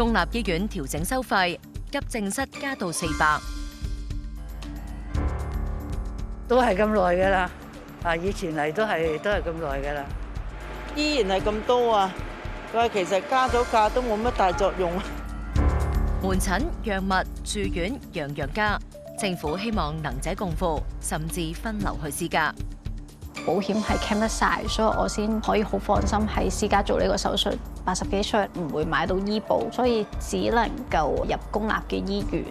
公立醫院調整收費，急症室加到400。都係咁耐㗎啦，以前嚟都係咁耐㗎啦，依然係咁多啊！佢其實加咗價都冇乜大作用。門診、藥物、住院樣樣加，政府希望能者共付，甚至分流去私家。保險係 claim 得晒，所以我先可以好放心喺私家做呢個手術。80幾歲唔會買到醫保，所以只能夠入公立嘅醫院。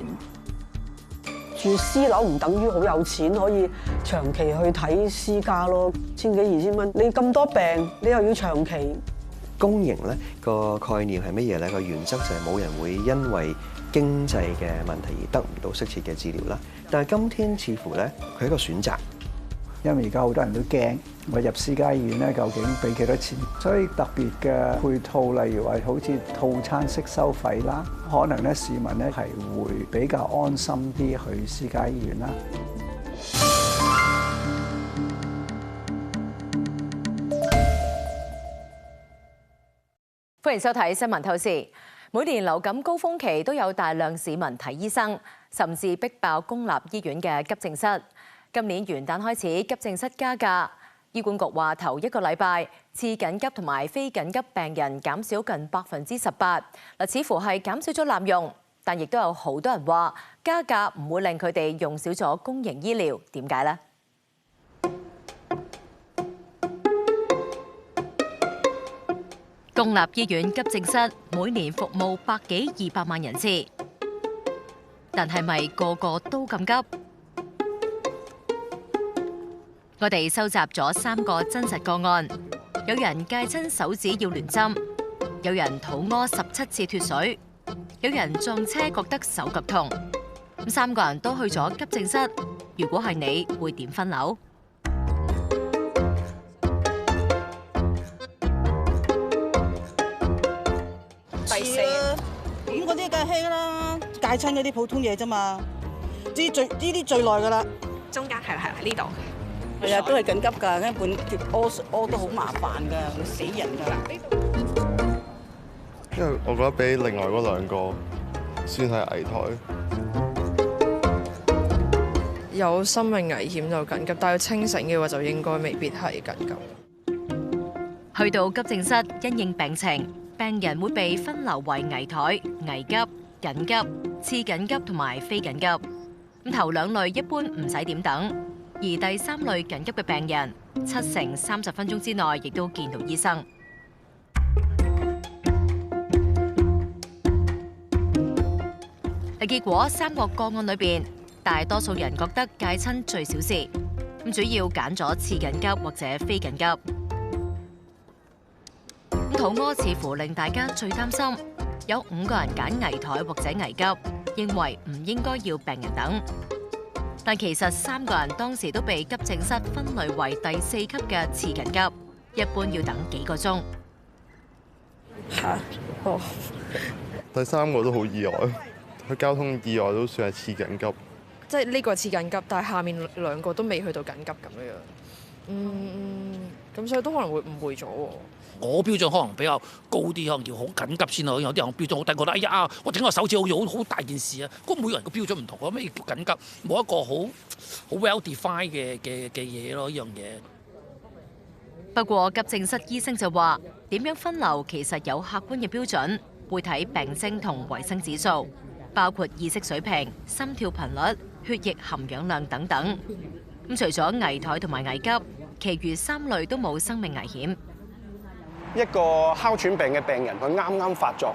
住私樓唔等於好有錢可以長期去睇私家咯，千幾2000蚊，你咁多病，你又要長期。公營咧個概念係乜嘢咧？個原則就係冇人會因為經濟嘅問題而得唔到適切嘅治療啦。但係今天似乎咧，佢係一個選擇。因為而家好多人都驚，我入私家醫院咧究竟俾幾多錢？所以特別嘅配套，例如話好似套餐式收費啦，可能咧市民咧係會比較安心啲去私家醫院啦。歡迎收睇新聞透視。每年流感高峰期都有大量市民睇醫生，甚至逼爆公立醫院嘅急症室。今年元旦開始，急症室加價。醫管局話頭1個禮拜，次緊急同埋非緊急病人減少近18%。似乎係減少咗濫用，但亦都有好多人話加價唔會令佢哋用少咗公營醫療，點解呢？公立醫院急症室每年服務100幾200萬人次，但係咪個個都咁急？我哋收集咗3個真實個案，有人戒親手指要亂針，有人肚屙17次脫水，有人撞車覺得手腳痛。3個人都去咗急症室，如果係你，會點分流？第4啦，咁嗰啲梗係輕啦，戒親嗰啲普通嘢啫嘛。呢啲最耐噶啦。中間係呢度。係啊，都係緊急㗎，根本屙都好麻煩㗎，會死人㗎。因為我覺得比另外嗰2個算係危殆。有生命危險就緊急，但係清醒嘅話就應該未必係緊急。去到急症室，因應病情，病人會被分流為危殆、危急、緊急、次緊急同埋非緊急。咁頭2類一般唔使點等。而第3類緊急嘅病人，70%、30分鐘之內亦都見到醫生。結果3個個案裏邊，大多數人覺得戒親最小事，咁主要揀咗次緊急或者非緊急。肚屙似乎令大家最擔心，有5個人揀危殆或者危急，認為唔應該要病人等。但其實3個人當時都被急症室分類為第4級嘅次緊急，一般要等幾個鐘。第3個都好意外，佢交通意外都算係次緊急。即係呢個係次緊急，但係下面2個都未去到緊急咁樣。咁所以都可能會誤會咗喎。我標準可能比較高啲，可能要好緊急先咯。有啲人標準好低，覺得哎呀，我整個手指好大件事啊。每個人個標準唔同，咁咩叫緊急？冇一個好 well defined 嘅嘢咯，呢樣嘢。不過急症室醫生就話，點樣分流其實有客觀嘅標準，會睇病徵同維生指數，包括意識水平、心跳頻率、血液含氧量等等。咁除咗危殆同埋危急，其餘3類都冇生命危險。一個哮喘病嘅病人，佢啱啱發作，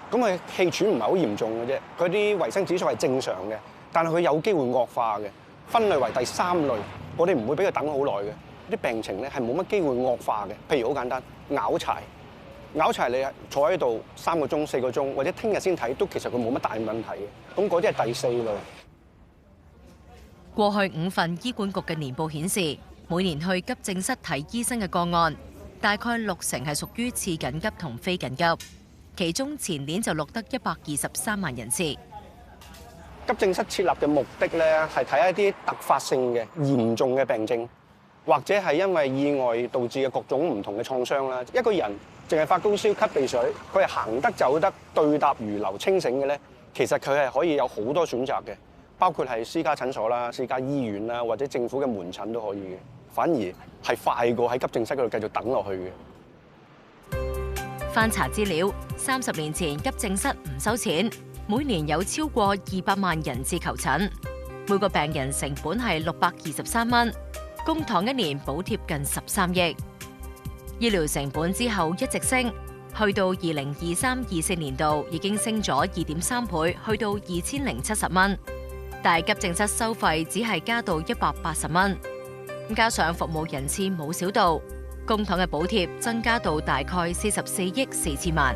咁佢氣喘唔係好嚴重嘅啫，佢啲維生指數係正常嘅，但係佢有機會惡化嘅，分類為第3類，我哋唔會俾佢等好耐嘅，啲病情咧係冇乜機會惡化嘅。譬如好簡單，拗柴你坐喺度3個鐘、4個鐘，或者聽日先睇，都其實佢冇乜大問題嘅，咁嗰啲係第4類。過去5份醫管局嘅年報顯示，每年去急症室睇醫生嘅個案，大概60%係屬於次緊急同非緊急，其中前年就錄得123萬人次。急症室設立嘅目的咧，係睇一啲突發性嘅嚴重嘅病症，或者係因為意外導致嘅各種唔同嘅創傷啦。一個人淨係發高燒、咳鼻水，佢係行得走得、對答如流、清醒嘅咧，其實佢係可以有好多選擇嘅，包括係私家診所啦、私家醫院啦，或者政府嘅門診都可以嘅。反而係快過喺急症室嗰度繼續等落去嘅。翻查資料，30年前急症室唔收錢，每年有超過200萬人次求診，每個病人成本係623蚊，公帑一年補貼近13億。醫療成本之後一直升，去到2023-24年度已經升咗2.3倍，去到2070蚊。但係急症室收費只係加到180蚊，加上服務人次冇少到，公帑嘅補貼增加到大概44億4千萬。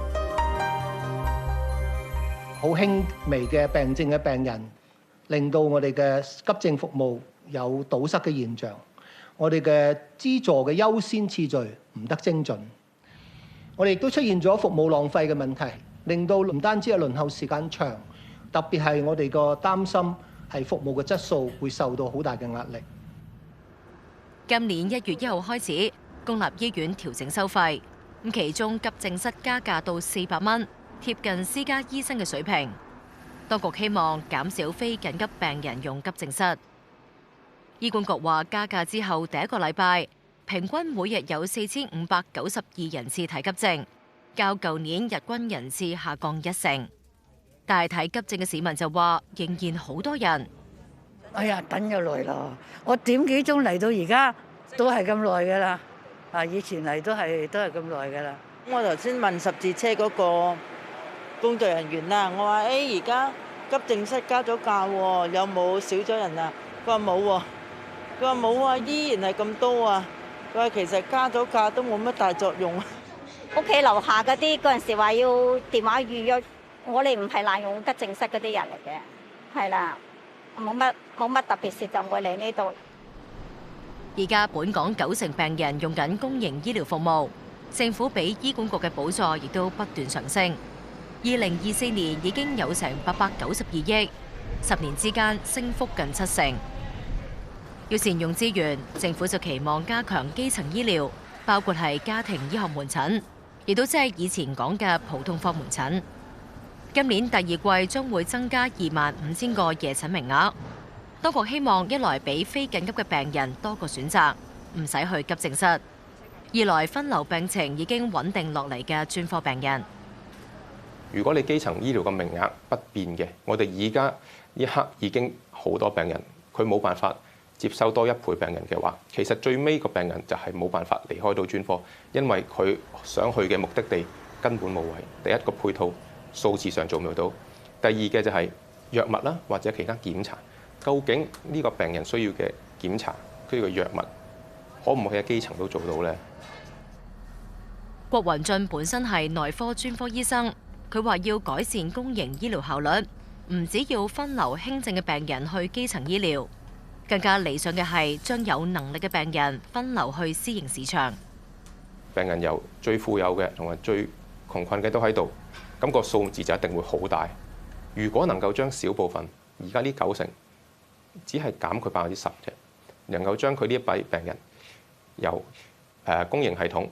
好輕微嘅病症嘅病人，令到我哋嘅急症服務有堵塞嘅現象。我哋嘅資助嘅優先次序唔得精準，我哋亦都出現咗服務浪費嘅問題，令到唔單止係輪候時間長，特別係我哋個擔心係服務嘅質素會受到好大嘅壓力。今年1月1號開始，公立醫院調整收費，咁其中急症室加價到400蚊，貼近私家醫生嘅水平。當局希望減少非緊急病人用急症室。醫管局話加價之後第一個禮拜，平均每日有4592人次睇急症，較舊年日均人次下降1成。但係睇急症嘅市民就話，仍然好多人。哎呀，等咗耐啦！我點幾鐘嚟到而家都係咁耐噶啦。以前嚟都係咁耐噶啦。我頭先問十字車嗰個工作人員啦，我話而家急症室加咗價喎，有冇少咗人啊？佢話冇喎。佢話冇啊，依然係咁多啊。佢話其實加咗價都冇乜大作用。屋企樓下嗰啲嗰陣時話要電話預約，我哋唔係濫用急症室嗰啲人嚟嘅，係啦，冇乜特別事就唔會嚟呢度。而家本港90%病人用緊公營醫療服務，政府俾醫管局嘅補助亦都不斷上升。2024年已經有成892億，10年之間升幅近7成。要善用資源，政府就期望加強基層醫療，包括係家庭醫學門診，亦都即係以前講嘅普通科門診。今年第二季將會增加25000個夜診名額。當局希望一來俾非緊急嘅病人多個選擇，唔使去急症室；二來分流病情已經穩定落嚟嘅專科病人。如果你基層醫療嘅名額不變嘅，我哋而家一刻已經好多病人，佢冇辦法接收多1倍病人嘅話，其實最尾個病人就係冇辦法離開到專科，因為佢想去嘅目的地根本冇位。第一個配套數字上做唔到，第二嘅就係藥物啦或者其他檢查。究竟呢個病人需要嘅檢查，需要嘅藥物，可唔可以喺基層都做到呢？郭雲俊本身係內科專科醫生，佢話要改善公營醫療效率，唔只要分流輕症嘅病人去基層醫療，更加理想嘅係將有能力嘅病人分流去私營市場。病人由最富有嘅同埋最窮困嘅都喺度，咁個數字就一定會好大。如果能夠將少部分，而家呢90%，只係減佢10%啫，能夠將佢呢一批病人由公營系統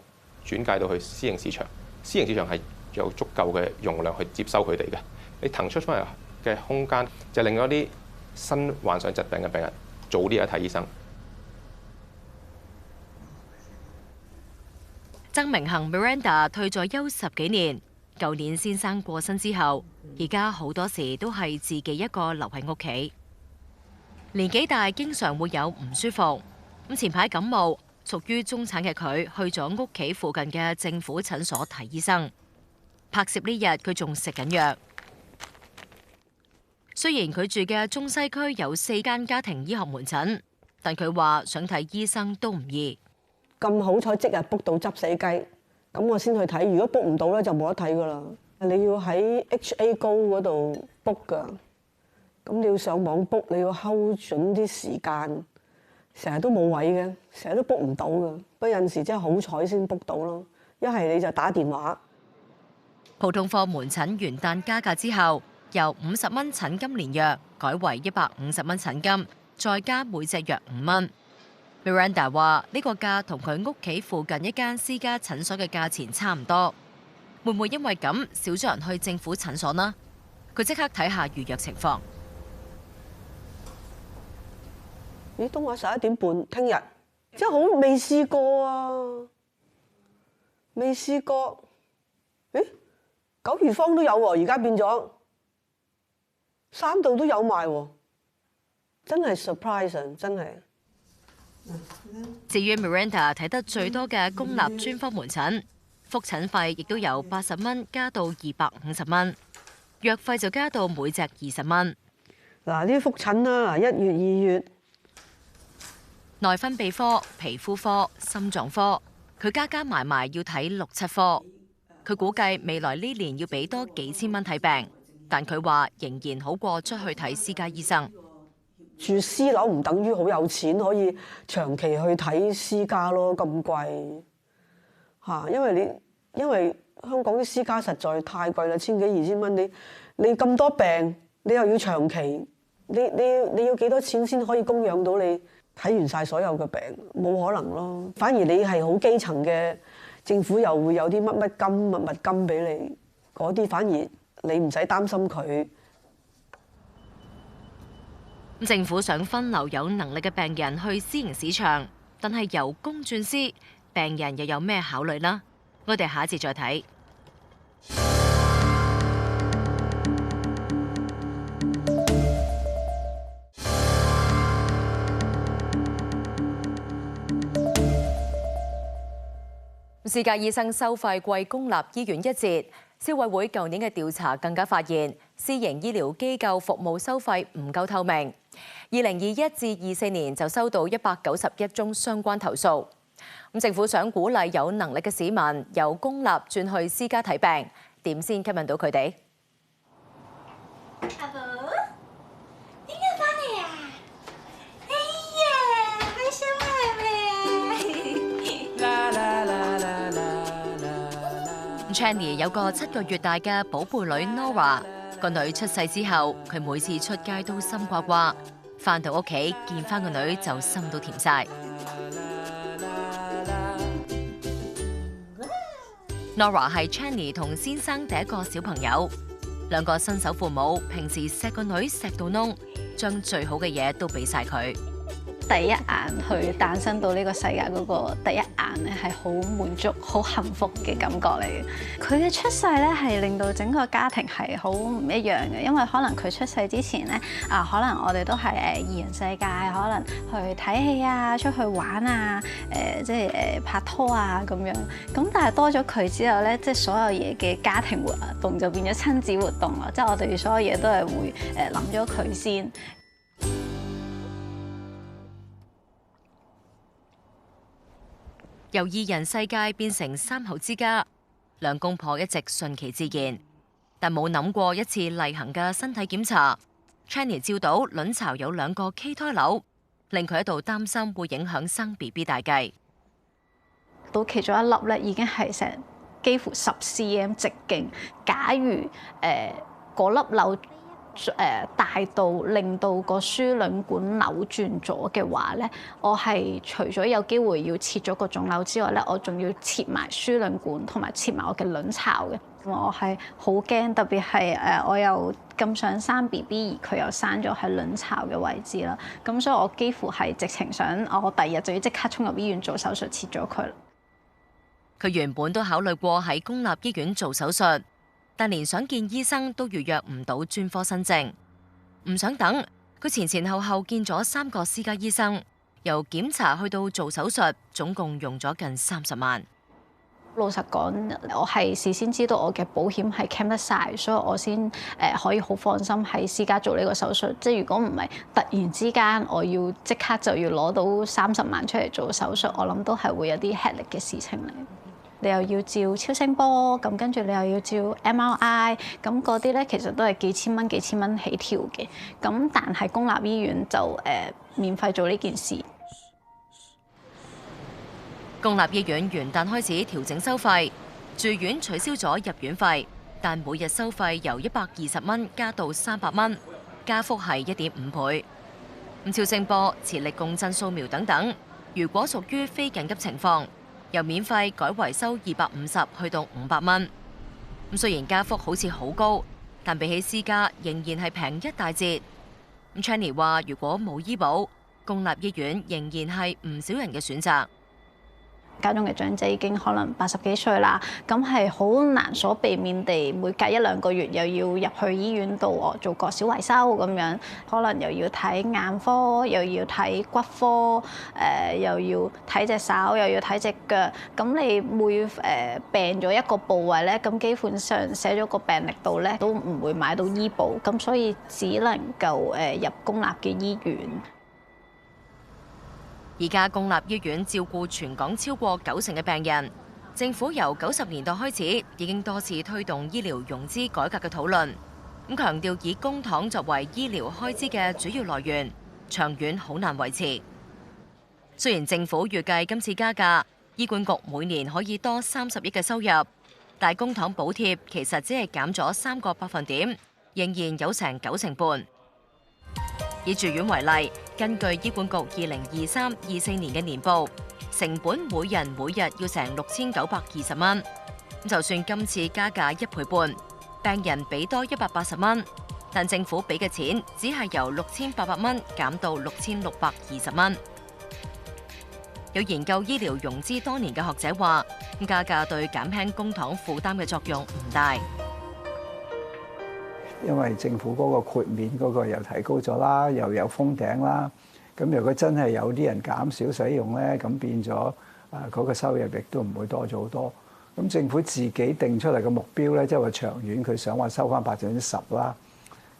轉介到去私營市場，私營市場係有足夠嘅容量去接收佢哋嘅。你騰出翻嚟嘅空間，就令嗰啲新患上疾病嘅病人早啲去睇醫生。曾明恒 Miranda 退咗休10幾年，舊年先生過身之後，而家好多時都係自己一個留喺屋企。年紀大，經常會有唔舒服。咁前排感冒，屬於中產嘅佢去咗屋企附近嘅政府診所睇醫生。拍攝呢日佢仲食緊藥。雖然佢住嘅中西區有4間家庭醫學門診，但佢話想睇醫生都唔易。咁好彩即日 book 到執死雞，咁我先去睇。如果 book 唔到咧，就冇得睇噶啦。你要喺 HA 高嗰度 book 噶。咁你要上網 book， 你要睺準啲時間，成日都冇位嘅，成日都 book 唔到嘅。不過有陣時真係好彩先 book 到咯，一係你就打電話。普通科門診元旦加價之後，由50蚊診金連藥改為150蚊診金，再加每隻藥5蚊。Miranda 話：呢個價同佢屋企附近一間私家診所嘅價錢差唔多，會唔會因為咁少咗人去政府診所呢？佢即刻睇下預約情況。咦，東華11點半，聽日真係好未試過啊！未試過，誒九如坊都有喎，而家變咗3度都有賣喎，真係 surprise 啊！真係。至於 Miranda 睇得最多嘅公立專科門診，覆診費亦都由80蚊加到250蚊，藥費就加到每隻20蚊。嗱，呢啲覆診啦，1月、2月，內分泌科、皮膚科、心臟科，佢加埋要睇6、7科。佢估計未來呢年要俾多幾千蚊睇病，但佢話仍然好過出去睇私家醫生。住私樓唔等於好有錢可以長期去睇私家咯，咁貴嚇，因為香港啲私家實在太貴啦，1000幾2000蚊，你咁多病，你又要長期，你要幾多錢先可以供養到你睇完晒所有嘅病？冇可能咯。反而你係好基層嘅，政府又會有啲乜金、乜金俾你，嗰啲反而你唔使擔心佢。政府想分流有能力嘅病人去私營市場，但係由公轉私，病人又有咩考慮呢？我哋下一節再睇。私家醫生收費貴公立醫院一截。消委會舊年嘅調查更加發現，私營醫療機構服務收費唔夠透明。2021至24年就收到191宗相關投訴。政府想鼓勵有能力嘅市民由公立轉去私家睇病，點先吸引到佢哋？阿寶，點解翻嚟啊？哎呀，開心係咪？Channy 有個7個月大嘅寶貝女 Nora， 個女出世之後，佢每次出街都心掛掛，返到屋企見返個女就心都甜晒。Nora 係 Channy 同先生第一個小朋友，兩個新手父母平時錫個女錫到燶，將最好嘅嘢都俾晒佢。第一眼去誕生到呢個世界嗰個第一眼咧，係好滿足、好幸福嘅感覺嚟嘅。佢嘅出世咧係令到整個家庭係好唔一樣嘅，因為可能佢出世之前咧可能我哋都係二人世界，可能去睇戲啊、出去玩啊、即係拍拖啊咁樣。咁但係多咗佢之後咧，即係所有嘢嘅家庭活動就變咗親子活動啦，即係我哋所有嘢都係會諗咗佢先。由二人世界變成三口之家，兩公婆一直順其自然，但冇諗過一次例行嘅身體檢查。Channy 照到卵巢有2個畸胎瘤，令佢一度擔心會影響生 BB 大計。到其中一粒咧，已經係成幾乎10 cm 直徑。假如嗰粒瘤大到令到個輸卵管扭轉咗嘅話咧，我係除咗有機會要切咗個腫瘤之外咧，我仲要切埋輸卵管同埋切埋我嘅卵巢嘅。我係好驚，特別係我又咁想生 BB， 而佢又生咗喺卵巢嘅位置啦。咁所以我幾乎係直情想我第2日就要即刻衝入醫院做手術切咗佢。佢原本都考慮過喺公立醫院做手術，但連想見醫生都預約唔到專科新症，唔想等，佢前後見咗3個私家醫生，由檢查去到做手術，總共用咗近30萬。老實講，我係事先知道我嘅保險係 claim 得晒，所以我先可以好放心喺私家做呢個手術。即係如果唔係突然之間我要即刻就要攞到30萬出嚟做手術，我諗都係會有啲吃力嘅事情嚟。你又要照超聲波，咁跟住你又要照 MRI， 咁嗰啲咧其實都係幾千蚊起跳嘅。咁但係公立醫院就免費做呢件事。公立醫院元旦開始調整收費，住院取消咗入院費，但每日收費由120蚊加到300蚊，加幅係1.5倍。超聲波、磁力共振掃描等等，如果屬於非緊急情況，由免費改為收250去到500蚊。咁雖然加幅好似好高，但比起私家仍然係平一大截。Channy 話：如果冇醫保，公立醫院仍然係唔少人嘅選擇。家中嘅長者已經可能80幾歲啦，咁係好難所避免地每隔1-2個月又要入去醫院度做個小維修咁樣，可能又要睇眼科，又要睇骨科，又要睇隻手，又要睇隻腳。咁你每病咗一個部位咧，咁基本上寫咗個病歷度咧，都唔會買到醫保，咁所以只能夠入公立嘅醫院。而家公立醫院照顧全港超過90%嘅病人，政府由90年代開始已經多次推動醫療融資改革嘅討論，咁強調以公帑作為醫療開支嘅主要來源，長遠好難維持。雖然政府預計今次加價，醫管局每年可以多30億嘅收入，但公帑補貼其實只係減咗3個百分點，仍然有成9成半。以住院為例，根據醫管局2023-24年嘅年報，成本每人每日要成6920蚊。就算今次加價1倍半，病人俾多180蚊，但政府俾嘅錢只係由6800蚊減到6620蚊。有研究醫療融資多年嘅學者話，加價對減輕公帑負擔嘅作用唔大。因為政府嗰個豁免嗰個又提高咗啦，又有封頂啦。咁如果真係有啲人減少使用咧，咁變咗嗰個收入亦都唔會多咗好多。咁政府自己定出嚟嘅目標咧，即係話長遠佢想話收翻10%啦。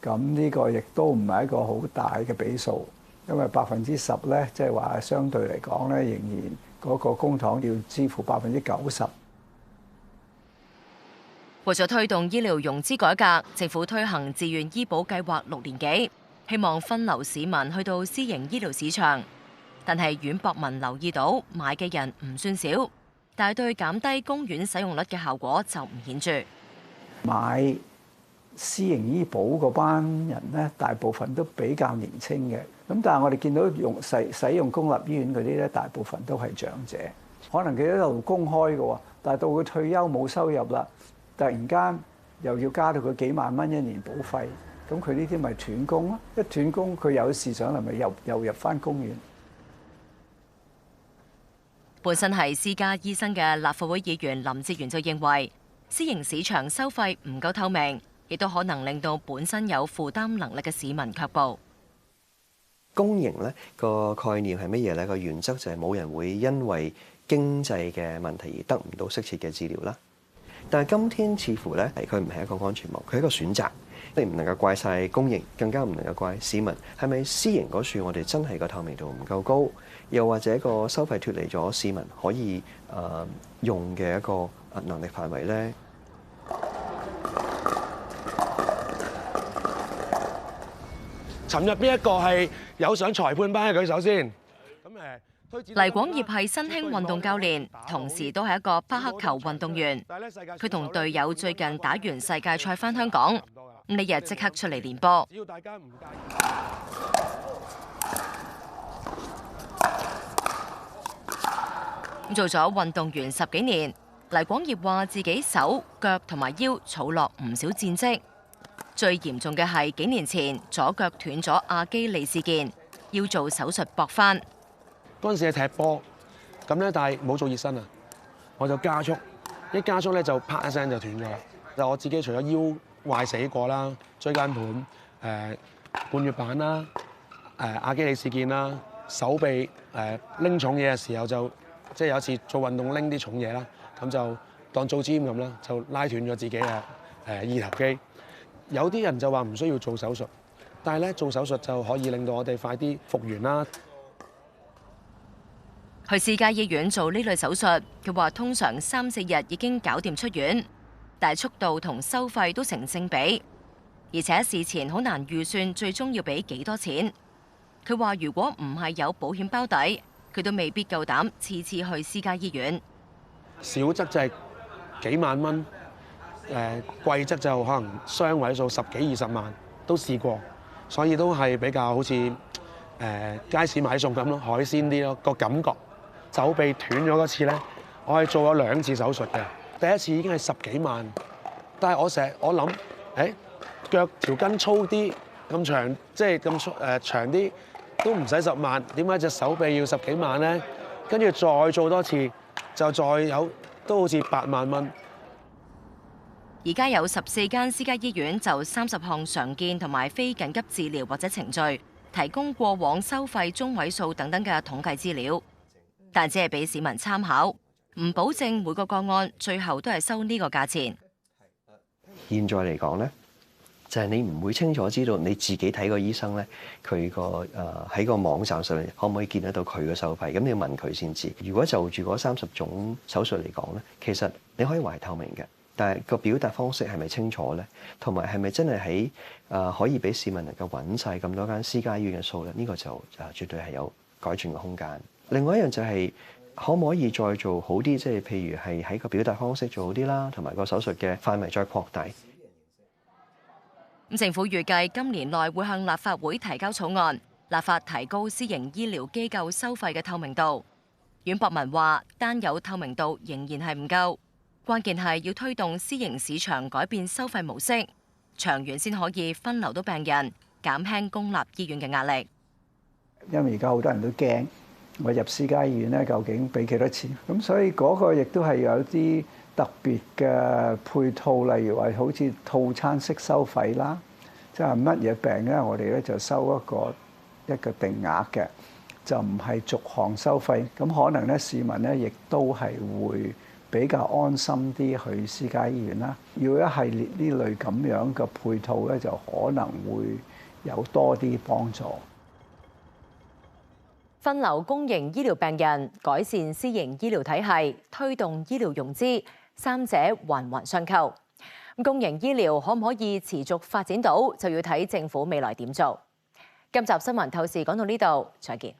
咁呢個亦都唔係一個好大嘅比數，因為10%咧，即係話相對嚟講咧，仍然嗰個公帑要支付90%。為咗推動醫療融資改革，政府推行自願醫保計劃6年幾，希望分流市民去到私營醫療市場。但係阮博文留意到買嘅人唔算少，但係對減低公院使用率嘅效果就唔顯著。買私營醫保嗰班人咧，大部分都比較年輕嘅。咁但係我哋見到使用公立醫院嗰啲咧，大部分都係長者，可能佢一路公開嘅喎，但係到佢退休冇收入啦。突然間又要加到佢幾萬蚊1年保費，咁佢呢啲咪斷供咯？一斷供，佢有事上嚟咪又入翻公院。本身係私家醫生嘅立法會議員林哲玄就認為，私營市場收費唔夠透明，亦都可能令到本身有負擔能力嘅市民卻步。公營咧個概念係乜嘢咧？個原則就係冇人會因為經濟嘅問題而得唔到適切嘅治療啦。但係今天似乎咧，佢唔係一個安全網，佢係一個選擇。你唔能夠怪晒公營，更加唔能夠怪市民。係咪私營嗰處我哋真係個透明度唔夠高，又或者個收費脫離咗市民可以用嘅一個能力範圍咧？尋日邊一個係有上裁判班嘅舉手先？黎廣業係新興運動教練，同時都係一個匹克球運動員。佢同隊友最近打完世界賽返香港，呢日即刻出嚟練波。只要大家唔介意。做咗運動員10幾年，黎廣業話自己手、腳同埋腰儲落唔少戰績。最嚴重嘅係幾年前左腳斷咗阿基里斯腱，要做手術駁返。嗰陣時係踢波，咁咧但係冇做熱身啊，我就加速，一加速咧就啪一聲就斷咗啦。就我自己除咗腰壞死過啦，椎間盤、半月板啦、阿基里斯腱啦、手臂拎重嘢嘅時候就即係有一次做運動拎啲重嘢啦，咁就當做 gym 咁啦，就拉斷咗自己嘅二頭肌。有啲人就話唔需要做手術，但係咧做手術就可以令到我哋快啲復原啦。去私家醫院做呢類手術，佢話通常3-4日已經搞掂出院，但係速度同收費都成正比，而且事前好難預算最終要俾幾多錢。佢話如果唔係有保險包底，佢都未必夠膽次次去私家醫院。少則就係幾萬蚊，貴則就可能雙位數10幾20萬都試過，所以都係比較好似街市買餸咁咯，海鮮啲咯，個感覺。手臂斷咗嗰次咧，我係做咗2次手術嘅。第一次已經係10幾萬，但係我諗，腳條筋粗啲，咁長即係咁長啲，都唔使10萬，點解隻手臂要10幾萬咧？跟住再做多次，就再有都好似8萬蚊。而家有14間私家醫院就30項常見同埋非緊急治療或者程序，提供過往收費中位數等等嘅統計資料，但只係俾市民參考，唔保證每個個案最後都係收呢個價錢。現在嚟講咧，就係你唔會清楚知道你自己睇個醫生咧，佢個喺個網站上面可唔可以見得到佢嘅收費？咁你要問佢先知。如果就住嗰30種手術嚟講咧，其實你可以話係透明嘅，但係個表達方式係咪清楚咧？同埋係咪真係喺可以俾市民能夠揾晒咁多間私家醫院嘅數咧？呢個就絕對係有改進嘅空間。另外一樣就係可唔可以再做好啲？即係譬如係喺個表達方式做好啲啦，同埋個手術嘅範圍再擴大。政府預計今年內會向立法會提交草案，立法提高私營醫療機構收費嘅透明度。阮博文話：單有透明度仍然係唔夠，關鍵係要推動私營市場改變收費模式，長遠先可以分流到病人，減輕公立醫院嘅壓力。因為而家好多人都驚，我入私家醫院咧究竟俾幾多錢？咁所以嗰個亦都係有啲特別嘅配套，例如話好似套餐式收費啦，即係乜嘢病咧，我哋咧就收一個定額嘅，就唔係逐項收費。咁可能咧市民咧亦都係會比較安心啲去私家醫院啦。要一系列呢類咁樣嘅配套咧，就可能會有多啲幫助。分流公營醫療病人，改善私營醫療體系，推動醫療融資，三者環環相扣。公營醫療可唔可以持續發展到，就要睇政府未來點做。今集新聞透視講到呢度，再見。